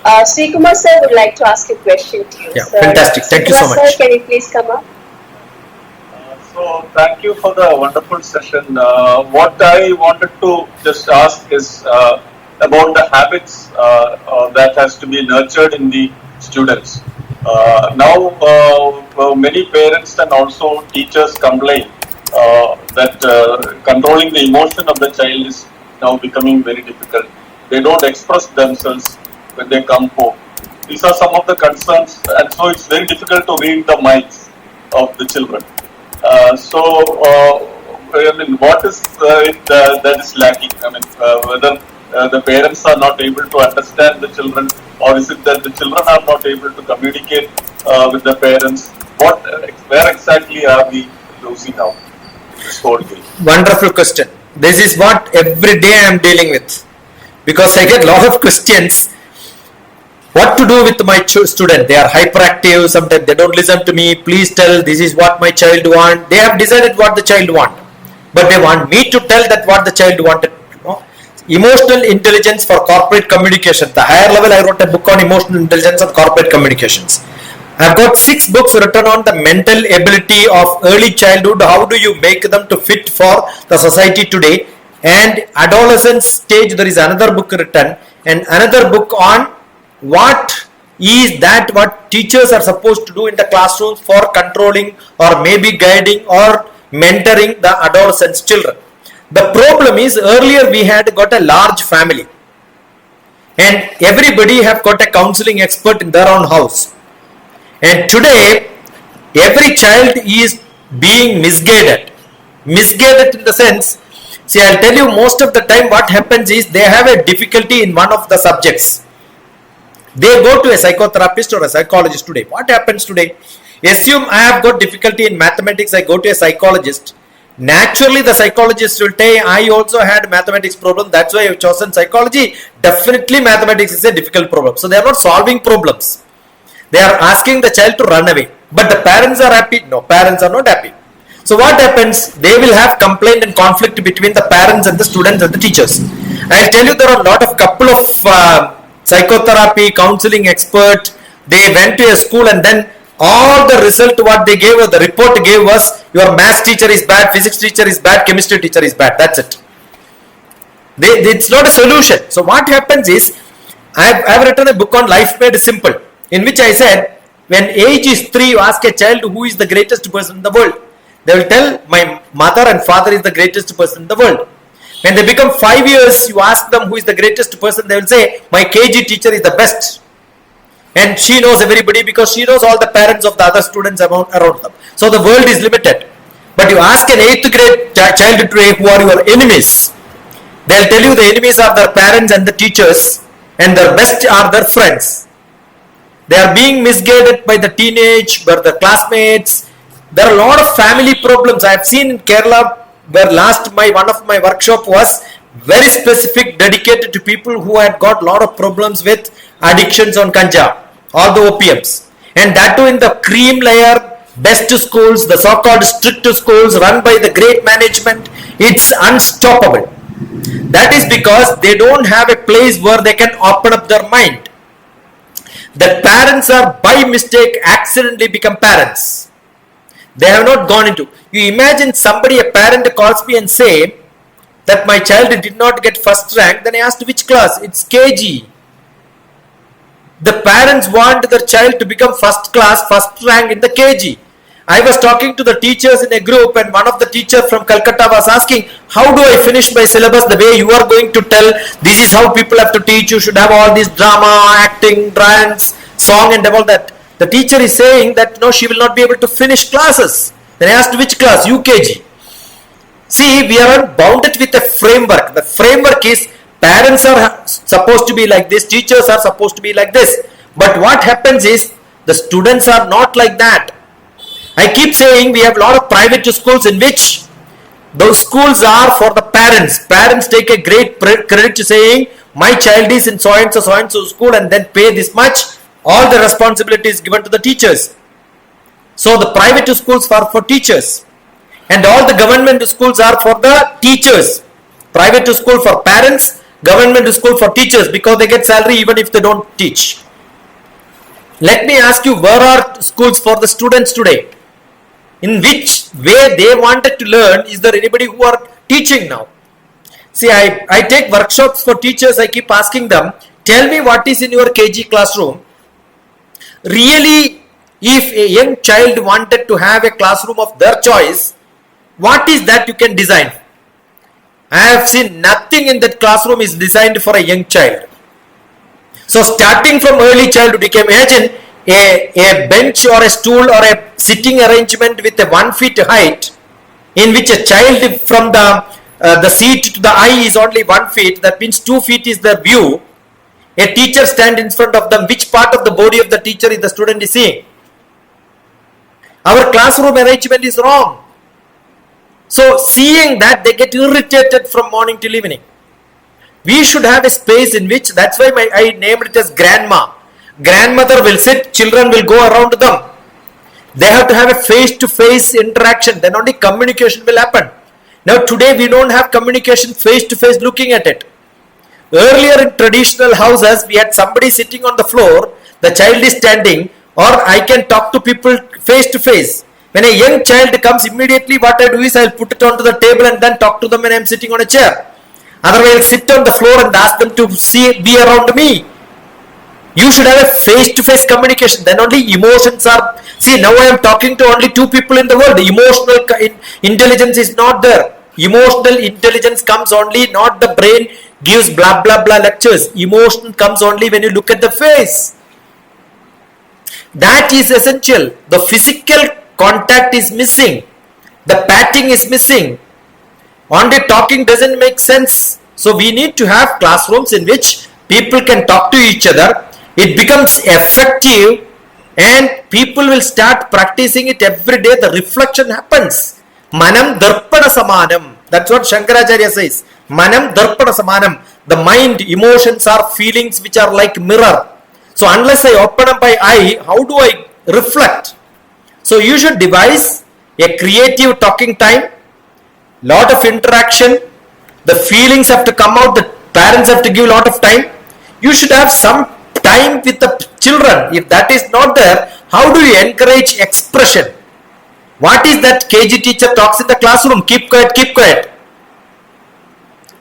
Sreekumar sir would like to ask a question to you. Yeah, sir. fantastic. Thank you so much. Sir, can you please come up? So thank you for the wonderful session. What I wanted to just ask is about the habits that has to be nurtured in the students. Now, many parents and also teachers complain that controlling the emotion of the child is now becoming very difficult. They don't express themselves when they come home. These are some of the concerns, and so it's very difficult to read the minds of the children. I mean, what is that is lacking? I mean, whether the parents are not able to understand the children, or is it that the children are not able to communicate with the parents? Where exactly are we losing out this whole thing? Wonderful question. This is what every day I am dealing with, because I get a lot of questions. What to do with my student? They are hyperactive. Sometimes they don't listen to me. Please tell, this is what my child want. They have decided what the child want, but they want me to tell that what the child wanted. Emotional intelligence for corporate communication. The higher level, I wrote a book on emotional intelligence and corporate communications. I've got 6 books written on the mental ability of early childhood. How do you make them to fit for the society today? And adolescence stage, there is another book written, and another book on what teachers are supposed to do in the classrooms for controlling or maybe guiding or mentoring the adolescents children. The problem is, earlier we had got a large family and everybody have got a counseling expert in their own house, and today every child is being misguided in the sense, see, I'll tell you, most of the time what happens is they have a difficulty in one of the subjects. They go to a psychotherapist or a psychologist today. What happens today? Assume I have got difficulty in mathematics, I go to a psychologist. Naturally, the psychologist will say, I also had mathematics problem, that's why I've chosen psychology. Definitely mathematics is a difficult problem. So they are not solving problems. They are asking the child to run away. But the parents are happy? No, parents are not happy. So what happens? They will have complaint and conflict between the parents and the students and the teachers. I'll tell you, there are a lot of couple of psychotherapy, counseling expert. They went to a school and then all the result what they gave, the report gave was, your maths teacher is bad, physics teacher is bad, chemistry teacher is bad. That's it. It's not a solution. So what happens is, I've written a book on Life Made Simple, in which I said, when age is 3, you ask a child who is the greatest person in the world. They will tell, my mother and father is the greatest person in the world. When they become 5 years, you ask them who is the greatest person, they will say, my KG teacher is the best. And she knows everybody because she knows all the parents of the other students around them. So the world is limited. But you ask an 8th grade child today, who are your enemies? They'll tell you the enemies are their parents and the teachers, and their best are their friends. They are being misguided by the teenage, by the classmates. There are a lot of family problems. I have seen in Kerala, where one of my workshop was very specific, dedicated to people who had got a lot of problems with addictions on ganja, all the opiums, and that too in the cream layer, best schools, the so-called strict schools run by the great management. It's unstoppable. That is because they don't have a place where they can open up their mind. The parents are by mistake accidentally become parents. They have not gone into. You imagine a parent calls me and say that my child did not get first rank. Then I asked which class? It's KG. The parents want their child to become first class, first rank in the KG. I was talking to the teachers in a group, and one of the teachers from Calcutta was asking, how do I finish my syllabus the way you are going to tell? This is how people have to teach. You should have all this drama, acting, dance, song and all that. The teacher is saying that no, she will not be able to finish classes. Then I asked which class? UKG. See, we are bounded with a framework. The framework is, parents are supposed to be like this, teachers are supposed to be like this. But what happens is, the students are not like that. I keep saying we have a lot of private schools in which those schools are for the parents. Parents take a great credit to saying, my child is in so and so school, and then pay this much. All the responsibility is given to the teachers. So the private schools are for teachers, and all the government schools are for the teachers. Private school for parents, government school for teachers because they get salary even if they don't teach. Let me ask you, where are schools for the students today? In which way they wanted to learn? Is there anybody who are teaching now? See, I take workshops for teachers. I keep asking them, tell me what is in your KG classroom. Really, if a young child wanted to have a classroom of their choice, what is that you can design? I have seen nothing in that classroom is designed for a young child. So starting from early childhood, you can imagine a bench or a stool or a sitting arrangement with a 1 feet height, in which a child from the seat to the eye is only 1 feet. That means 2 feet is their view. A teacher stand in front of them. Which part of the body of the teacher is the student is seeing? Our classroom arrangement is wrong. So seeing that, they get irritated from morning till evening. We should have a space in which, that's why I named it as grandma. Grandmother will sit, children will go around them. They have to have a face-to-face interaction, then only communication will happen. Now today we don't have communication face-to-face looking at it. Earlier in traditional houses, we had somebody sitting on the floor, the child is standing, or I can talk to people face-to-face. When a young child comes, immediately what I do is I'll put it onto the table and then talk to them when I'm sitting on a chair. Otherwise, I'll sit on the floor and ask them to be around me. You should have a face-to-face communication. Then only emotions are. See, now I am talking to only 2 people in the world. Emotional intelligence is not there. Emotional intelligence comes only, not the brain gives blah blah blah lectures. Emotion comes only when you look at the face. That is essential. The physical contact is missing. The patting is missing. Only talking doesn't make sense. So we need to have classrooms in which people can talk to each other. It becomes effective and people will start practicing it every day. The reflection happens. Manam darpada samanam. That's what Shankaracharya says. Manam darpada samanam. The mind, emotions are feelings which are like mirror. So unless I open up my eye, how do I reflect? So you should devise a creative talking time, lot of interaction. The feelings have to come out. The parents have to give a lot of time. You should have some time with the children. If that is not there, how do you encourage expression? What is that KG teacher talks in the classroom? Keep quiet, keep quiet.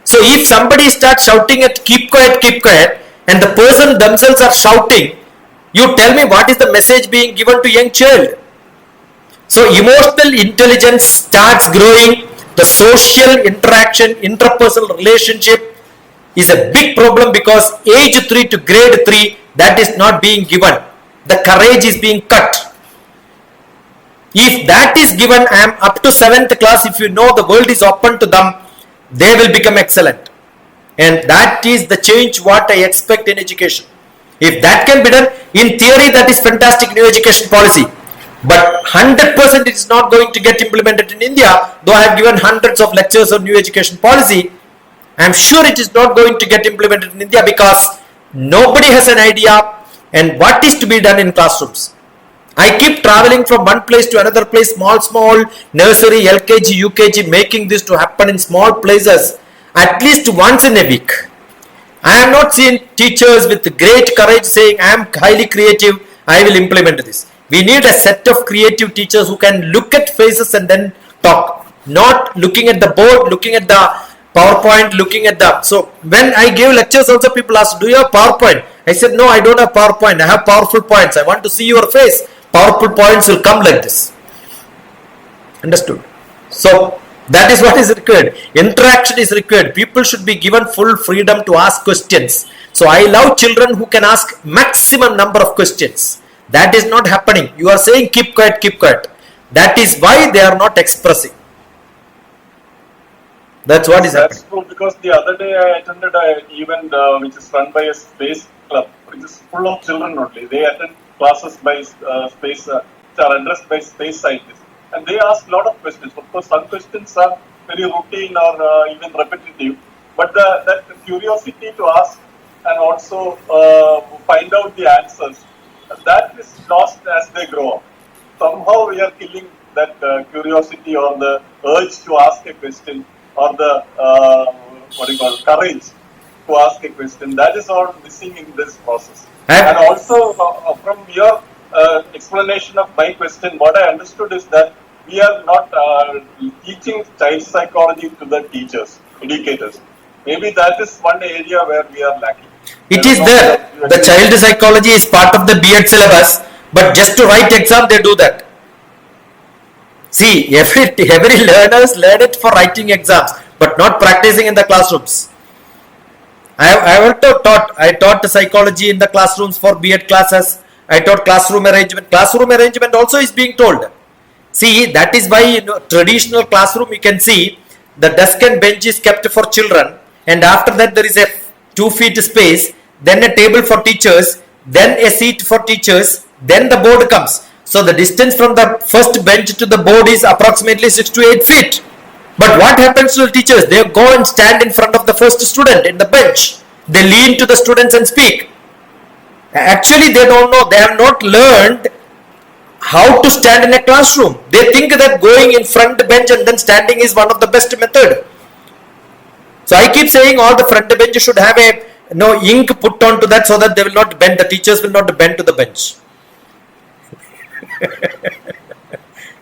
So if somebody starts shouting at keep quiet, and the person themselves are shouting, you tell me what is the message being given to young child? So emotional intelligence starts growing. The social interaction, interpersonal relationship is a big problem because age 3 to grade 3, that is not being given. The courage is being cut. If that is given, I am up to 7th class, if you know the world is open to them, they will become excellent. And that is the change what I expect in education. If that can be done, in theory that is fantastic new education policy. But 100% it is not going to get implemented in India. Though I have given hundreds of lectures on new education policy, I am sure it is not going to get implemented in India because nobody has an idea and what is to be done in classrooms. I keep traveling from one place to another place, small nursery, LKG, UKG, making this to happen in small places at least once in a week. I have not seen teachers with great courage saying, I am highly creative, I will implement this. We need a set of creative teachers who can look at faces and then talk. Not looking at the board, looking at the PowerPoint, looking at the... So when I give lectures also people ask, do you have PowerPoint? I said, no, I don't have PowerPoint. I have powerful points. I want to see your face. Powerful points will come like this. Understood? So that is what is required. Interaction is required. People should be given full freedom to ask questions. So I love children who can ask maximum number of questions. That is not happening. You are saying keep quiet, keep quiet. That is why they are not expressing. That's what is happening. That's true, because the other day I attended an event which is run by a space club, which is full of children only. They attend classes by space, which are addressed by space scientists. And they ask a lot of questions. Of course, some questions are very routine or even repetitive. But that curiosity to ask and also find out the answers, that is lost as they grow up. Somehow we are killing that curiosity or the urge to ask a question or the courage to ask a question. That is all missing in this process. And- And also from your explanation of my question, what I understood is that we are not teaching child psychology to the teachers, educators. Maybe that is one area where we are lacking. It is there. The child psychology is part of the B.Ed syllabus, but just to write exam, they do that. See, every learners learn it for writing exams, but not practicing in the classrooms. I taught psychology in the classrooms for B.Ed classes. I taught classroom arrangement. Classroom arrangement also is being told. See, that is why traditional classroom you can see the desk and bench is kept for children, and after that there is a 2 feet space, then a table for teachers, then a seat for teachers, then the board comes. So the distance from the first bench to the board is approximately 6 to 8 feet. But what happens to the teachers? They go and stand in front of the first student in the bench. They lean to the students and speak. Actually, they don't know. They have not learned how to stand in a classroom. They think that going in front bench and then standing is one of the best method. So I keep saying all the front bench should have a ink put onto that so that they will not bend. The teachers will not bend to the bench.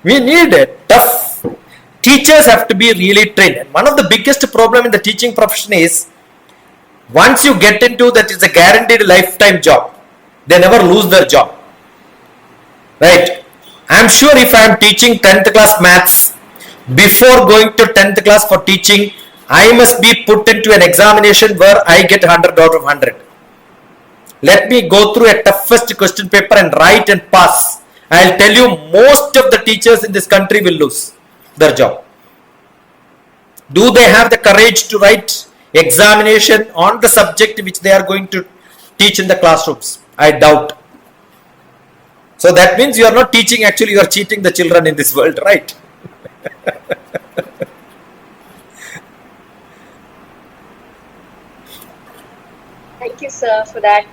We need it. Tough. Teachers have to be really trained. And one of the biggest problem in the teaching profession is once you get into that, it's a guaranteed lifetime job. They never lose their job. Right? I'm sure if I'm teaching 10th class maths, before going to 10th class for teaching, I must be put into an examination where I get 100 out of 100. Let me go through a toughest question paper and write and pass. I'll tell you, most of the teachers in this country will lose their job. Do they have the courage to write examination on the subject which they are going to teach in the classrooms? I doubt. So that means you are not teaching, actually you are cheating the children in this world, right? Thank you, sir, for that.